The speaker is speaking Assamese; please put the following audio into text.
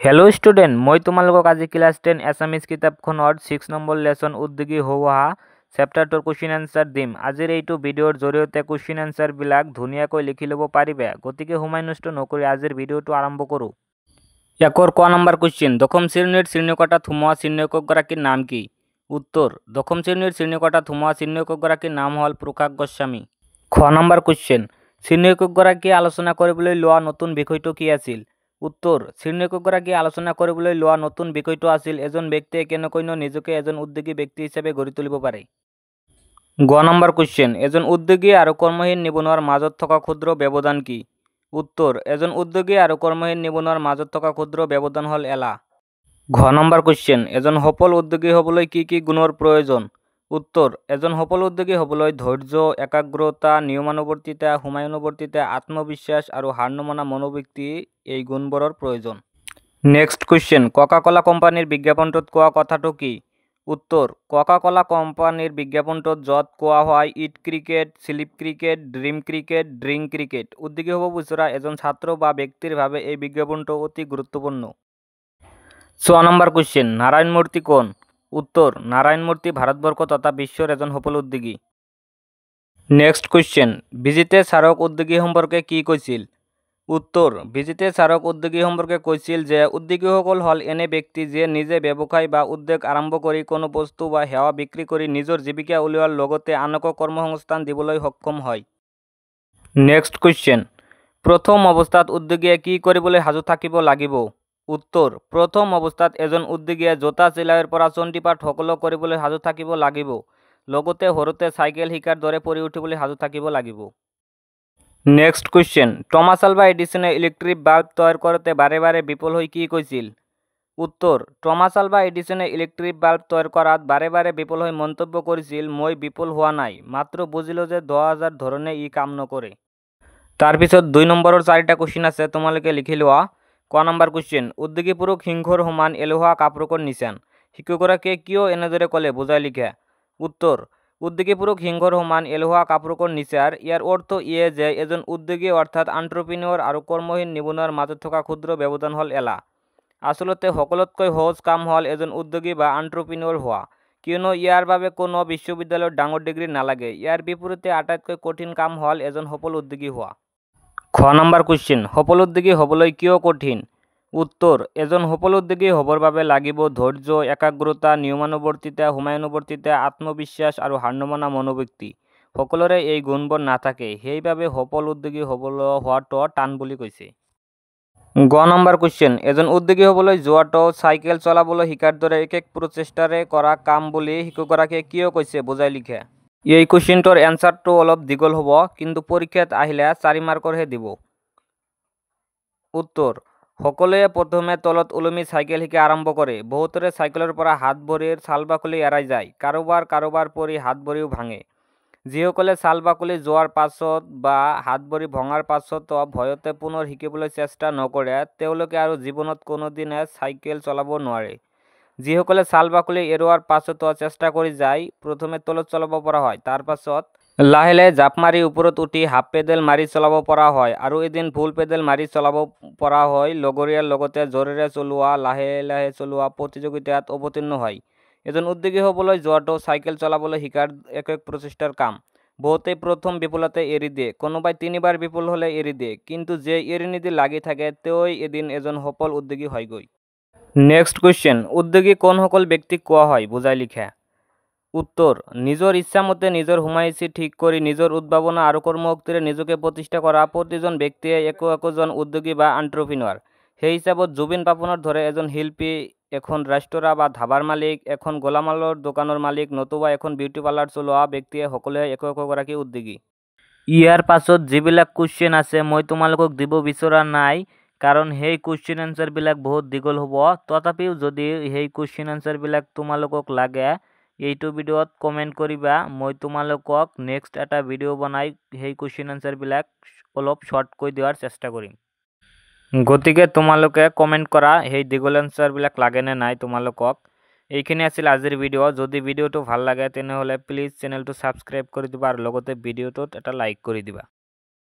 हेलो स्टूडेंट मैं तुम्हारे आज क्लास 10 एसामिज किताबखনৰ 6 নম্বৰ লেसन উদ্যোগী হোৱা চেপ্টাৰটোৰ কুৱেশ্যন আনসাৰ দিম। আজিৰ এইটো ভিডিঅ'ৰ জৰিয়তে কুৱেশ্যন আনসাৰ বিলাক ধুনীয়াকৈ লিখি ল'ব পাৰিবে। গতিকে সময় নষ্ট নকৰি আজিৰ ভিডিঅ'টো আৰম্ভ কৰো। একৰ ক নম্বৰ কুৱেশ্যন, দশম শ্ৰেণীৰ শ্ৰেণীকোঠাত সোমোৱা চিহ্নকগৰাকীৰ নাম কি? উত্তৰ, দশম শ্ৰেণীৰ শ্ৰেণীকোঠাত সোমোৱা চিহ্নকগৰাকীৰ নাম হ'ল প্ৰকাশ গোস্বামী। খ নম্বৰ কুৱেশ্যন, চিহ্নকগৰাকীয়ে আলোচনা কৰিবলৈ লোৱা নতুন বিষয়টো কি আছিল? উত্তৰ, চিহ্নকগৰাকীয়ে আলোচনা কৰিবলৈ লোৱা নতুন বিষয়টো আছিল এজন ব্যক্তিয়ে কেনেকৈনো নিজকে এজন উদ্যোগী ব্যক্তি হিচাপে গঢ়ি তুলিব পাৰে। গ নম্বৰ কুৱেশ্যন, এজন উদ্যোগী আৰু কৰ্মহীন নিবনুৱাৰ মাজত থকা ক্ষুদ্ৰ ব্যৱধান কি? উত্তৰ, এজন উদ্যোগী আৰু কৰ্মহীন নিবনুৱাৰ মাজত থকা ক্ষুদ্ৰ ব্যৱধান হ'ল এলাহ। ঘ নম্বৰ কুৱেশ্যন, এজন সফল উদ্যোগী হ'বলৈ কি কি গুণৰ প্ৰয়োজন? উত্তৰ, এজন সফল উদ্যোগী হ'বলৈ ধৈৰ্য, একাগ্ৰতা, নিয়মানুৱৰ্তিতা, সময়ানুৱৰ্তিতা, আত্মবিশ্বাস আৰু হাৰ নমনা মনোবৃত্তি এই গুণবোৰৰ প্ৰয়োজন। নেক্সট কুৱেশ্যন, কোকা কোলা কোম্পানীৰ বিজ্ঞাপনটোত কোৱা কথাটো কি? উত্তৰ, কোকা কোলা কোম্পানীৰ বিজ্ঞাপনটোত য'ত কোৱা হয় eat cricket, sleep cricket, dream cricket, drink cricket, উদ্যোগী হ'ব বিচৰা এজন ছাত্ৰ বা ব্যক্তিৰ বাবে এই বিজ্ঞাপনটো অতি গুৰুত্বপূৰ্ণ। 6 নম্বৰ কুৱেশ্যন, নাৰায়ণ মূৰ্তি কোন? উত্তৰ, নাৰায়ণ মূৰ্তি ভাৰতবৰ্ষ তথা বিশ্বেৰ এজন সফল উদ্যোগী। নেক্সট কুৱেশ্যন, ভিজিতে ছাৰক উদ্যোগী সম্পৰ্কে কি কৈছিল? উত্তৰ, ভিজিতে ছাৰক উদ্যোগী সম্পৰ্কে কৈছিল যে উদ্যোগীসকল হ'ল এনে ব্যক্তি যিয়ে নিজে ব্যৱসায় বা উদ্যোগ আৰম্ভ কৰি কোনো বস্তু বা সেৱা বিক্ৰী কৰি নিজৰ জীৱিকা উলিওৱাৰ লগতে আনকো কৰ্মসংস্থান দিবলৈ সক্ষম হয়। নেক্সট কুৱেশ্যন, প্ৰথম অৱস্থাত উদ্যোগীয়ে কি কৰিবলৈ সাজু থাকিব লাগিব? উত্তৰ, প্ৰথম অৱস্থাত এজন উদ্যোগীয়ে জোতা চিলাইৰ পৰা চণ্ডীপাঠ সকলো কৰিবলৈ সাজু থাকিব লাগিব, লগতে সৰুতে চাইকেল শিকাৰ দৰে পৰি উঠিবলৈ সাজু থাকিব লাগিব। নেক্সট কুৱেশ্যন, টমাছ আলভা এডিসনে ইলেক্ট্ৰিক বাল্ব তৈয়াৰ কৰোঁতে বাৰে বাৰে বিফল হৈ কি কৈছিল? উত্তৰ, টমাছ আলভা এডিসনে ইলেক্ট্ৰিক বাল্ব তৈয়াৰ কৰাত বাৰে বাৰে বিফল হৈ মন্তব্য কৰিছিল, মই বিফল হোৱা নাই, মাত্ৰ বুজিলোঁ যে 10,000 ধৰণে ই কাম নকৰে। তাৰপিছত 2 নম্বৰৰ 4টা কুৱেশ্যন আছে, তোমালোকে লিখি লোৱা। ক নম্বৰ কুৱেশ্যন, উদ্যোগী পুৰুষ সিংহৰ সমান এলেহুৱা কাপুৰুষৰ নিচান, শিক্ষকগৰাকীয়ে কিয় এনেদৰে ক'লে বুজাই লিখা। উত্তৰ, উদ্যোগী পুৰুষ সিংহৰ সমান এলেহুৱা কাপুৰুষৰ নিচাৰ ইয়াৰ অৰ্থ ইয়ে যে এজন উদ্যোগী অৰ্থাৎ এণ্ট্ৰপ্ৰিনিয়ৰ আৰু কৰ্মহীন নিবনুৱাৰ মাজত থকা ক্ষুদ্ৰ ব্যৱধান হ'ল এলাহ। আচলতে সকলোতকৈ সহজ কাম হ'ল এজন উদ্যোগী বা এণ্ট্ৰপ্ৰিনিয়ৰ হোৱা, কিয়নো ইয়াৰ বাবে কোনো বিশ্ববিদ্যালয়ৰ ডাঙৰ ডিগ্ৰী নালাগে। ইয়াৰ বিপৰীতে আটাইতকৈ কঠিন কাম হ'ল এজন সফল উদ্যোগী হোৱা। খ নম্বৰ কুৱেশ্যন, সফল উদ্যোগী হ'বলৈ কিয় কঠিন? উত্তৰ, এজন সফল উদ্যোগী হ'বৰ বাবে লাগিব ধৈৰ্য, একাগ্ৰতা, নিয়মানুৱৰ্তিতা, সময়ানুৱৰ্তিতা, আত্মবিশ্বাস আৰু হাৰ নমনা মনোবৃত্তি। সকলোৰে এই গুণবোৰ নাথাকে, সেইবাবে সফল উদ্যোগী হোৱাটো টান বুলি কৈছে। গ নম্বৰ কুৱেশ্যন, এজন উদ্যোগী হ'বলৈ যোৱাটো চাইকেল চলাবলৈ শিকাৰ দৰে একেক প্ৰচেষ্টাৰে কৰা কাম বুলি শিক্ষকগৰাকীয়ে কিয় কৈছে বুজাই লিখা। এই কুৱেশ্যনটোৰ এনচাৰটো অলপ দীঘল হ'ব, কিন্তু পৰীক্ষাত আহিলে 4 মাৰ্কৰহে দিব। উত্তৰ, সকলোৱে প্ৰথমে তলত ওলমি চাইকেল শিকা আৰম্ভ কৰে। বহুতৰে চাইকেলৰ পৰা হাত ভৰিৰ ছাল বাকলি এৰাই যায়, কাৰোবাৰ পৰি হাত ভৰিও ভাঙে। যিসকলে ছাল বাকলি যোৱাৰ পাছত বা হাত ভৰি ভঙাৰ পাছতো ভয়তে পুনৰ শিকিবলৈ চেষ্টা নকৰে, তেওঁলোকে আৰু জীৱনত কোনোদিনে চাইকেল চলাব নোৱাৰে। যিসকলে ছাল বাকলি এৰোৱাৰ পাছতো চেষ্টা কৰি যায়, প্ৰথমে তলত চলাব পৰা হয়, তাৰ পাছত লাহে লাহে জাপ মাৰি ওপৰত উঠি হাফ পেডেল মাৰি চলাব পৰা হয়, আৰু এদিন ফুল পেডেল মাৰি চলাব পৰা হয়। লগৰীয়াৰ লগতে জোৰেৰে চলোৱা, লাহে লাহে চলোৱা প্ৰতিযোগিতাত অৱতীৰ্ণ হয়। এজন উদ্যোগী হ'বলৈ যোৱাটো চাইকেল চলাবলৈ শিকাৰ একেক প্ৰচেষ্টাৰ কাম। বহুতেই প্ৰথম বিফলতে এৰি দিয়ে, কোনোবাই 3 বাৰ বিফল হ'লে এৰি দিয়ে, কিন্তু যে এৰি নিদি লাগি থাকে তেওঁই এদিন এজন সফল উদ্যোগী হয়গৈ। নেক্সট কুৱেশ্যন, উদ্যোগী কোনসকল ব্যক্তিক কোৱা হয় বুজাই লিখা। উত্তৰ, নিজৰ ইচ্ছামতে নিজৰ সময়সূচী ঠিক কৰি নিজৰ উদ্ভাৱনা আৰু কৰ্মশক্তিৰে নিজকে প্ৰতিষ্ঠা কৰা প্ৰতিজন ব্যক্তিয়ে একোজন উদ্যোগী বা এণ্ট্ৰপ্ৰিনিয়ৰ। সেই হিচাপত জুবিন পাপনৰ দৰে এজন শিল্পী, এখন ৰেস্তোৰাঁ বা ধাবাৰ মালিক, এখন গেলামালৰ দোকানৰ মালিক, নতুবা এখন বিউটি পাৰ্লাৰ চলোৱা ব্যক্তিয়ে সকলোৱে একোগৰাকী উদ্যোগী। ইয়াৰ পাছত যিবিলাক কুৱেশ্যন আছে মই তোমালোকক দিব বিচৰা নাই, কাৰণ সেই কুৱেশ্যন আনচাৰবিলাক বহুত দীঘল হ'ব। তথাপিও যদি সেই কুৱেশ্যন আনচাৰবিলাক তোমালোকক লাগে, এইটো ভিডিঅ'ত কমেণ্ট কৰিবা, মই তোমালোকক নেক্সট এটা ভিডিঅ' বনাই সেই কুৱেশ্যন আনচাৰবিলাক অলপ শ্বৰ্টকৈ দিয়াৰ চেষ্টা কৰিম। গতিকে তোমালোকে কমেণ্ট কৰা সেই দীঘল আনচাৰবিলাক লাগে নে নাই তোমালোকক। এইখিনি আছিল আজিৰ ভিডিঅ'। যদি ভিডিঅ'টো ভাল লাগে তেনেহ'লে প্লিজ চেনেলটো ছাবস্ক্ৰাইব কৰি দিবা আৰু লগতে ভিডিঅ'টোত এটা লাইক কৰি দিবা।